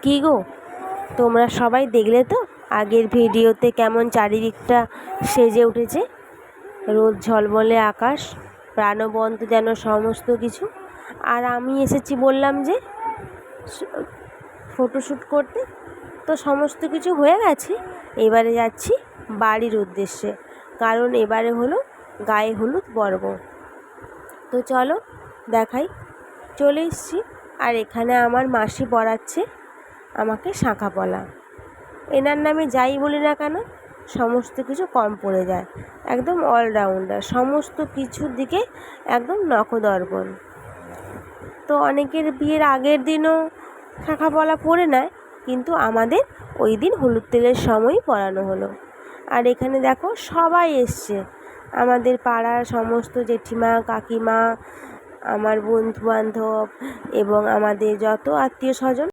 কী গো, তোমরা সবাই দেখলে তো আগের ভিডিওতে কেমন চারিদিকটা সেজে উঠেছে? রোদ ঝলমলে আকাশ, প্রাণবন্ত যেন সমস্ত কিছু। আর আমি এসেছি বললাম যে ফটোশ্যুট করতে, তো সমস্ত কিছু হয়ে গেছে। এবারে যাচ্ছি বাড়ির উদ্দেশ্যে, কারণ এবারে হলো গায়ে হলুদ পর্ব। তো চলো দেখাই। চলে এসছি, আর এখানে আমার মাসি পড়াচ্ছে আমাকে শাঁখা পলা। এনার নামে যাই বলি না কেন, সমস্ত কিছু কম পড়ে যায়। একদম অলরাউন্ডার, সমস্ত কিছুর দিকে একদম নখদর্পণ। তো অনেকের বিয়ের আগের দিনও শাঁখা পলা পরে নেয়, কিন্তু আমাদের ওই দিন হলুদ তেলের সময়ই পরানো হলো। আর এখানে দেখো সবাই এসছে, আমাদের পাড়ার সমস্ত জেঠিমা, কাকিমা, আমার বন্ধু বান্ধব এবং আমাদের যত আত্মীয় স্বজন